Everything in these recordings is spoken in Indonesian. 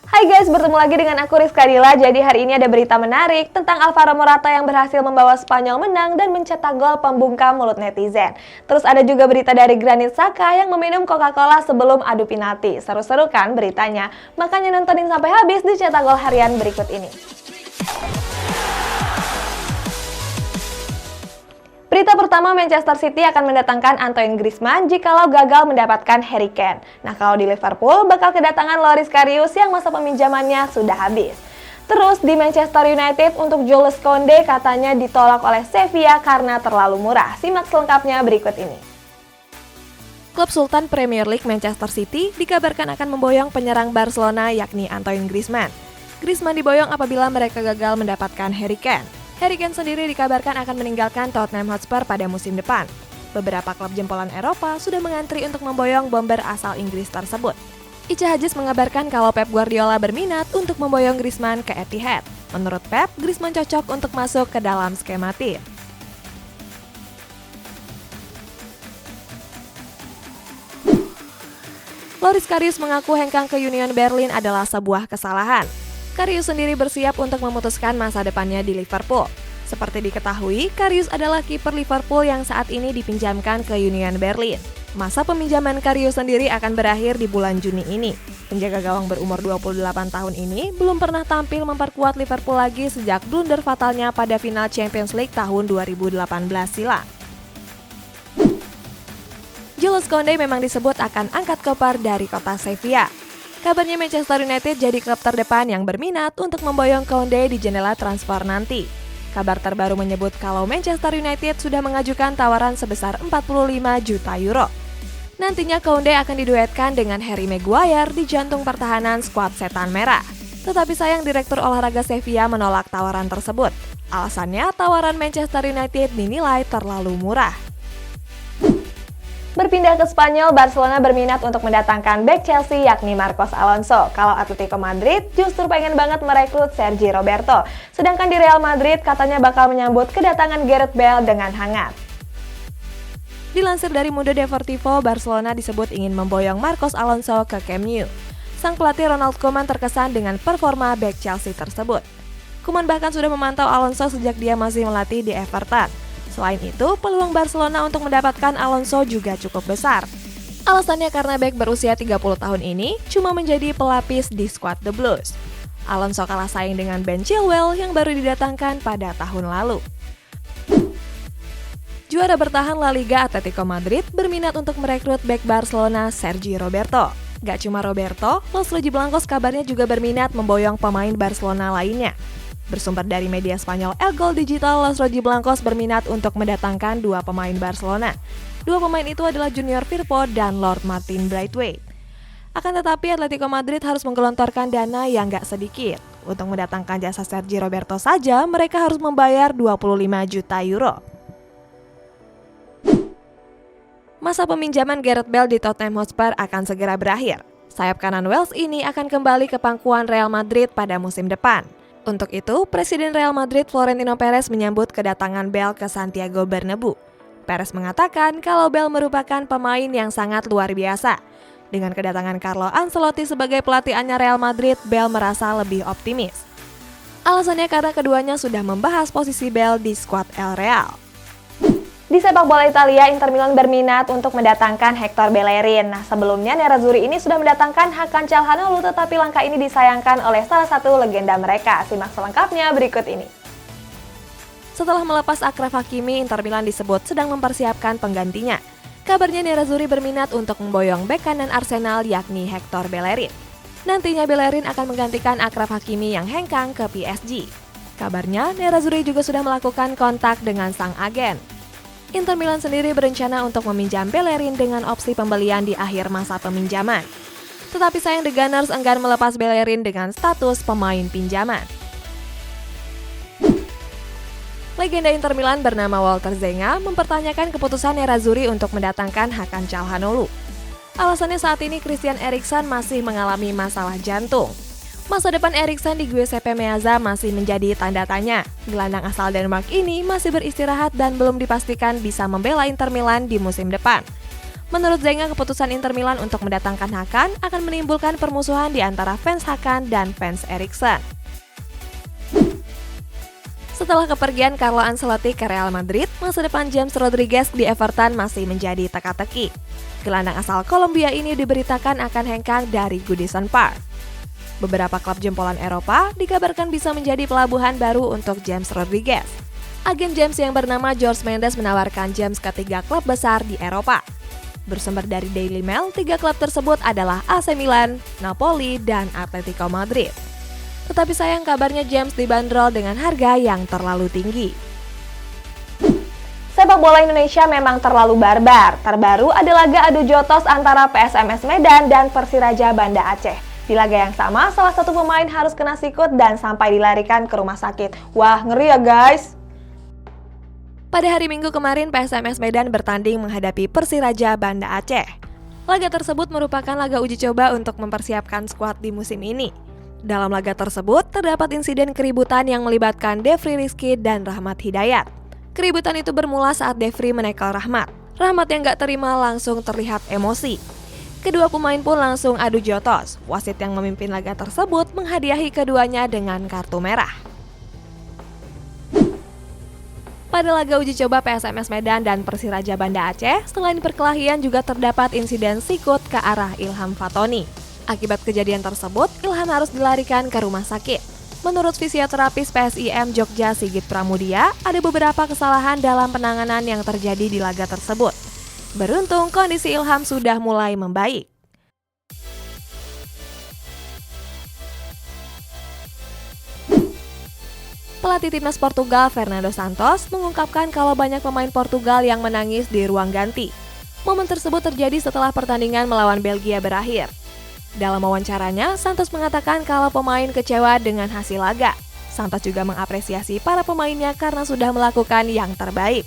Hai guys, bertemu lagi dengan aku Rizka Dila. Jadi hari ini ada berita menarik tentang Alvaro Morata yang berhasil membawa Spanyol menang dan mencetak gol pembungkam mulut netizen. Terus ada juga berita dari Granit Xhaka yang meminum Coca-Cola sebelum adu penalti. Seru-seru kan beritanya? Makanya nontonin sampai habis di Cetak Gol Harian berikut ini. Berita pertama, Manchester City akan mendatangkan Antoine Griezmann jikalau gagal mendapatkan Harry Kane. Nah, kalau di Liverpool bakal kedatangan Loris Karius yang masa peminjamannya sudah habis. Terus di Manchester United untuk Jules Koundé katanya ditolak oleh Sevilla karena terlalu murah. Simak selengkapnya berikut ini. Klub Sultan Premier League Manchester City dikabarkan akan memboyong penyerang Barcelona yakni Antoine Griezmann. Griezmann diboyong apabila mereka gagal mendapatkan Harry Kane. Harry Kane sendiri dikabarkan akan meninggalkan Tottenham Hotspur pada musim depan. Beberapa klub jempolan Eropa sudah mengantri untuk memboyong bomber asal Inggris tersebut. Ica Hadis mengabarkan kalau Pep Guardiola berminat untuk memboyong Griezmann ke Etihad. Menurut Pep, Griezmann cocok untuk masuk ke dalam skema tim. Loris Karius mengaku hengkang ke Union Berlin adalah sebuah kesalahan. Karius sendiri bersiap untuk memutuskan masa depannya di Liverpool. Seperti diketahui, Karius adalah kiper Liverpool yang saat ini dipinjamkan ke Union Berlin. Masa peminjaman Karius sendiri akan berakhir di bulan Juni ini. Penjaga gawang berumur 28 tahun ini belum pernah tampil memperkuat Liverpool lagi sejak blunder fatalnya pada final Champions League tahun 2018 silam. Jules Koundé memang disebut akan angkat koper dari kota Sevilla. Kabarnya Manchester United jadi klub terdepan yang berminat untuk memboyong Koundé di jendela transfer nanti. Kabar terbaru menyebut kalau Manchester United sudah mengajukan tawaran sebesar 45 juta euro. Nantinya Koundé akan diduetkan dengan Harry Maguire di jantung pertahanan skuad Setan Merah. Tetapi sayang Direktur Olahraga Sevilla menolak tawaran tersebut. Alasannya tawaran Manchester United dinilai terlalu murah. Berpindah ke Spanyol, Barcelona berminat untuk mendatangkan bek Chelsea yakni Marcos Alonso. Kalau Atletico Madrid justru pengen banget merekrut Sergi Roberto. Sedangkan di Real Madrid katanya bakal menyambut kedatangan Gareth Bale dengan hangat. Dilansir dari Mundo Deportivo, Barcelona disebut ingin memboyong Marcos Alonso ke Camp Nou. Sang pelatih Ronald Koeman terkesan dengan performa bek Chelsea tersebut. Koeman bahkan sudah memantau Alonso sejak dia masih melatih di Everton. Selain itu, peluang Barcelona untuk mendapatkan Alonso juga cukup besar. Alasannya karena bek berusia 30 tahun ini cuma menjadi pelapis di skuad The Blues. Alonso kalah saing dengan Ben Chilwell yang baru didatangkan pada tahun lalu. Juara bertahan La Liga Atletico Madrid berminat untuk merekrut bek Barcelona Sergi Roberto. Gak cuma Roberto, Los Rojiblancos kabarnya juga berminat memboyong pemain Barcelona lainnya. Bersumber dari media Spanyol El Gol Digital, Los Rojiblancos berminat untuk mendatangkan dua pemain Barcelona. Dua pemain itu adalah Junior Firpo dan Lord Martin Braithwaite. Akan tetapi Atletico Madrid harus menggelontorkan dana yang gak sedikit. Untuk mendatangkan jasa Sergi Roberto saja, mereka harus membayar 25 juta euro. Masa peminjaman Gareth Bale di Tottenham Hotspur akan segera berakhir. Sayap kanan Wales ini akan kembali ke pangkuan Real Madrid pada musim depan. Untuk itu, Presiden Real Madrid Florentino Perez menyambut kedatangan Bale ke Santiago Bernabeu. Perez mengatakan kalau Bale merupakan pemain yang sangat luar biasa. Dengan kedatangan Carlo Ancelotti sebagai pelatih anyar Real Madrid, Bale merasa lebih optimis. Alasannya karena keduanya sudah membahas posisi Bale di skuad El Real. Di sepak bola Italia, Inter Milan berminat untuk mendatangkan Hector Bellerin. Nah, sebelumnya Nerazzurri ini sudah mendatangkan Hakan Çalhanoğlu, tetapi langkah ini disayangkan oleh salah satu legenda mereka. Simak selengkapnya berikut ini. Setelah melepas Achraf Hakimi, Inter Milan disebut sedang mempersiapkan penggantinya. Kabarnya Nerazzurri berminat untuk memboyong bek kanan Arsenal yakni Hector Bellerin. Nantinya Bellerin akan menggantikan Achraf Hakimi yang hengkang ke PSG. Kabarnya Nerazzurri juga sudah melakukan kontak dengan sang agen. Inter Milan sendiri berencana untuk meminjam Bellerin dengan opsi pembelian di akhir masa peminjaman. Tetapi sayang The Gunners enggan melepas Bellerin dengan status pemain pinjaman. Legenda Inter Milan bernama Walter Zenga mempertanyakan keputusan Nerazzurri untuk mendatangkan Hakan Çalhanoğlu. Alasannya saat ini Christian Eriksen masih mengalami masalah jantung. Masa depan Eriksen di Giuseppe Meazza masih menjadi tanda tanya. Gelandang asal Denmark ini masih beristirahat dan belum dipastikan bisa membela Inter Milan di musim depan. Menurut Zenga, keputusan Inter Milan untuk mendatangkan Hakan akan menimbulkan permusuhan di antara fans Hakan dan fans Eriksen. Setelah kepergian Carlo Ancelotti ke Real Madrid, masa depan James Rodriguez di Everton masih menjadi teka-teki. Gelandang asal Kolombia ini diberitakan akan hengkang dari Goodison Park. Beberapa klub jempolan Eropa dikabarkan bisa menjadi pelabuhan baru untuk James Rodriguez. Agen James yang bernama George Mendes menawarkan James ke 3 klub besar di Eropa. Bersumber dari Daily Mail, 3 klub tersebut adalah AC Milan, Napoli, dan Atletico Madrid. Tetapi sayang kabarnya James dibanderol dengan harga yang terlalu tinggi. Sepak bola Indonesia memang terlalu barbar. Terbaru ada laga adu jotos antara PSMS Medan dan Persiraja Banda Aceh. Di laga yang sama, salah satu pemain harus kena sikut dan sampai dilarikan ke rumah sakit. Wah, ngeri ya guys! Pada hari Minggu kemarin, PSMS Medan bertanding menghadapi Persiraja Banda Aceh. Laga tersebut merupakan laga uji coba untuk mempersiapkan skuad di musim ini. Dalam laga tersebut, terdapat insiden keributan yang melibatkan Devri Rizky dan Rahmat Hidayat. Keributan itu bermula saat Devri menekel Rahmat. Rahmat yang gak terima langsung terlihat emosi. Kedua pemain pun langsung adu jotos. Wasit yang memimpin laga tersebut menghadiahi keduanya dengan kartu merah. Pada laga uji coba PSMS Medan dan Persiraja Banda Aceh, selain perkelahian juga terdapat insiden sikut ke arah Ilham Fatoni. Akibat kejadian tersebut, Ilham harus dilarikan ke rumah sakit. Menurut fisioterapis PSIM Jogja Sigit Pramudia, ada beberapa kesalahan dalam penanganan yang terjadi di laga tersebut. Beruntung kondisi Ilham sudah mulai membaik. Pelatih timnas Portugal, Fernando Santos, mengungkapkan kalau banyak pemain Portugal yang menangis di ruang ganti. Momen tersebut terjadi setelah pertandingan melawan Belgia berakhir. Dalam wawancaranya, Santos mengatakan kalau pemain kecewa dengan hasil laga. Santos juga mengapresiasi para pemainnya karena sudah melakukan yang terbaik.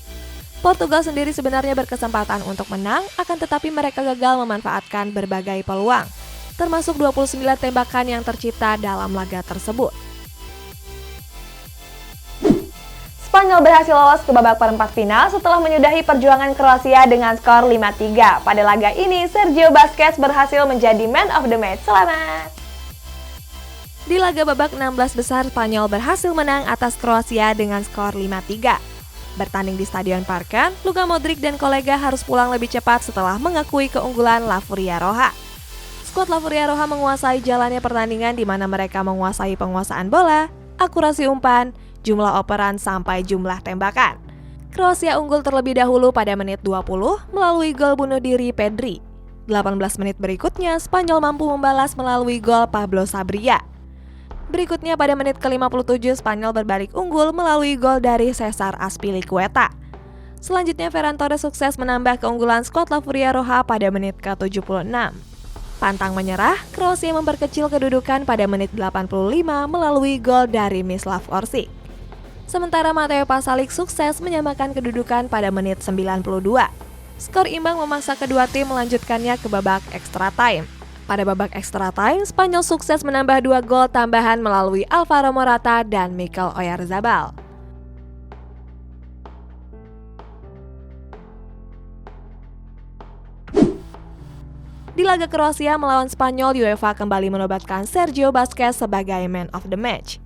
Portugal sendiri sebenarnya berkesempatan untuk menang, akan tetapi mereka gagal memanfaatkan berbagai peluang, termasuk 29 tembakan yang tercipta dalam laga tersebut. Spanyol berhasil lolos ke babak perempat final setelah menyudahi perjuangan Kroasia dengan skor 5-3. Pada laga ini, Sergio Busquets berhasil menjadi man of the match. Selamat! Di laga babak 16 besar, Spanyol berhasil menang atas Kroasia dengan skor 5-3. Bertanding di Stadion Park Can, Luka Modric dan kolega harus pulang lebih cepat setelah mengakui keunggulan La Furia Roja. Skuad La Furia Roja menguasai jalannya pertandingan di mana mereka menguasai penguasaan bola, akurasi umpan, jumlah operan sampai jumlah tembakan. Kroasia unggul terlebih dahulu pada menit 20 melalui gol bunuh diri Pedri. 18 menit berikutnya, Spanyol mampu membalas melalui gol Pablo Sabria. Berikutnya pada menit ke-57, Spanyol berbalik unggul melalui gol dari Cesar Azpilicueta. Selanjutnya, Ferran Torres sukses menambah keunggulan skuad La Furia Roja pada menit ke-76. Pantang menyerah, Kroasia memperkecil kedudukan pada menit 85 melalui gol dari Mislav Orsic. Sementara Mateo Pasalic sukses menyamakan kedudukan pada menit 92. Skor imbang memaksa kedua tim melanjutkannya ke babak extra time. Pada babak extra time, Spanyol sukses menambah 2 gol tambahan melalui Alvaro Morata dan Mikel Oyarzabal. Di laga Kroasia melawan Spanyol, UEFA kembali menobatkan Sergio Busquets sebagai man of the match.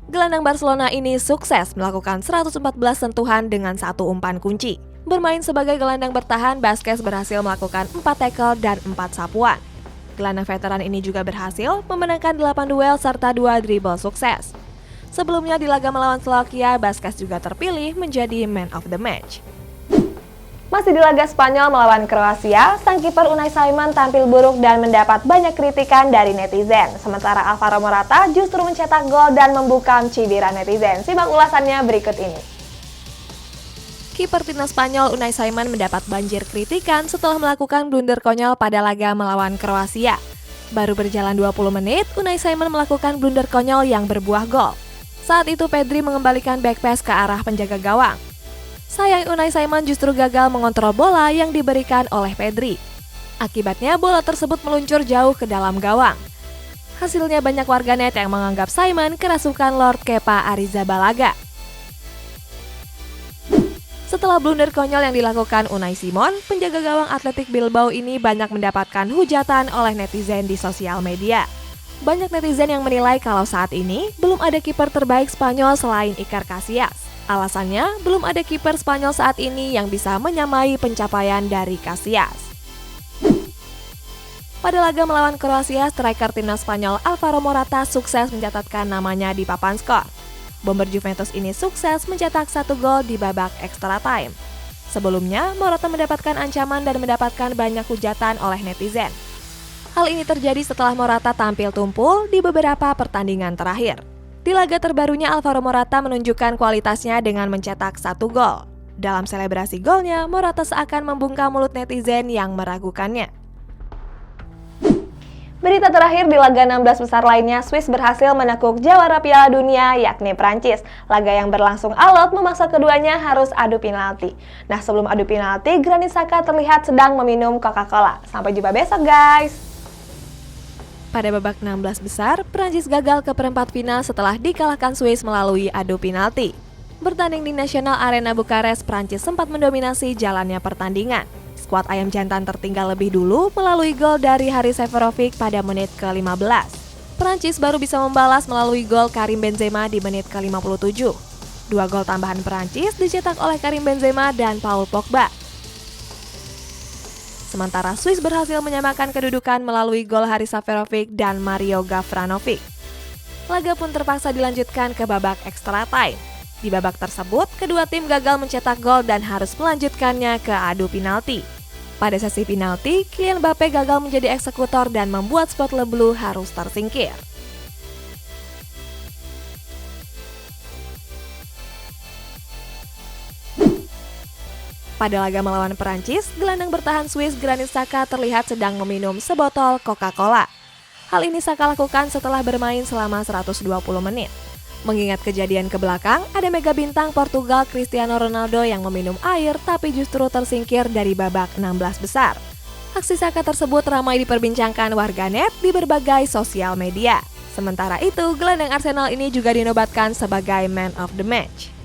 Gelandang Barcelona ini sukses melakukan 114 sentuhan dengan 1 umpan kunci. Bermain sebagai gelandang bertahan, Busquets berhasil melakukan 4 tackle dan 4 sapuan. Gelandang veteran ini juga berhasil memenangkan 8 duel serta 2 dribble sukses. Sebelumnya di laga melawan Slovakia, Busquets juga terpilih menjadi man of the match. Masih di laga Spanyol melawan Kroasia, sang kiper Unai Simon tampil buruk dan mendapat banyak kritikan dari netizen. Sementara Alvaro Morata justru mencetak gol dan membungkam cibiran netizen. Simak ulasannya berikut ini. Kiper timnas Spanyol Unai Simon mendapat banjir kritikan setelah melakukan blunder konyol pada laga melawan Kroasia. Baru berjalan 20 menit, Unai Simon melakukan blunder konyol yang berbuah gol. Saat itu Pedri mengembalikan back pass ke arah penjaga gawang. Sayang Unai Simon justru gagal mengontrol bola yang diberikan oleh Pedri. Akibatnya bola tersebut meluncur jauh ke dalam gawang. Hasilnya banyak warganet yang menganggap Simon kerasukan Lord Kepa Arrizabalaga. Setelah blunder konyol yang dilakukan Unai Simon, penjaga gawang Athletic Bilbao ini banyak mendapatkan hujatan oleh netizen di sosial media. Banyak netizen yang menilai kalau saat ini belum ada kiper terbaik Spanyol selain Iker Casillas. Alasannya, belum ada kiper Spanyol saat ini yang bisa menyamai pencapaian dari Casillas. Pada laga melawan Kroasia, striker timnas Spanyol Alvaro Morata sukses mencatatkan namanya di papan skor. Bomber Juventus ini sukses mencetak 1 gol di babak extra time. Sebelumnya, Morata mendapatkan ancaman dan mendapatkan banyak hujatan oleh netizen. Hal ini terjadi setelah Morata tampil tumpul di beberapa pertandingan terakhir. Di laga terbarunya, Alvaro Morata menunjukkan kualitasnya dengan mencetak 1 gol. Dalam selebrasi golnya, Morata seakan membungkam mulut netizen yang meragukannya. Berita terakhir di laga 16 besar lainnya, Swiss berhasil menekuk jawara Piala Dunia yakni Prancis. Laga yang berlangsung alot memaksa keduanya harus adu penalti. Nah, sebelum adu penalti, Granit Xhaka terlihat sedang meminum Coca-Cola. Sampai jumpa besok, guys! Pada babak 16 besar, Prancis gagal ke perempat final setelah dikalahkan Swiss melalui adu penalti. Bertanding di National Arena Bukares, Prancis sempat mendominasi jalannya pertandingan. Skuad Ayam Jantan tertinggal lebih dulu melalui gol dari Haris Seferovic pada menit ke-15. Prancis baru bisa membalas melalui gol Karim Benzema di menit ke-57. 2 gol tambahan Prancis dicetak oleh Karim Benzema dan Paul Pogba. Sementara Swiss berhasil menyamakan kedudukan melalui gol Haris Seferovic dan Mario Gavranovic. Laga pun terpaksa dilanjutkan ke babak extra time. Di babak tersebut, kedua tim gagal mencetak gol dan harus melanjutkannya ke adu penalti. Pada sesi penalti, Kylian Mbappe gagal menjadi eksekutor dan membuat spot Le Bleu harus tersingkir. Pada laga melawan Perancis, gelandang bertahan Swiss Granit Xhaka terlihat sedang meminum sebotol Coca-Cola. Hal ini Xhaka lakukan setelah bermain selama 120 menit. Mengingat kejadian ke belakang, ada mega bintang Portugal Cristiano Ronaldo yang meminum air tapi justru tersingkir dari babak 16 besar. Aksi Xhaka tersebut ramai diperbincangkan warganet di berbagai sosial media. Sementara itu, gelandang Arsenal ini juga dinobatkan sebagai Man of the Match.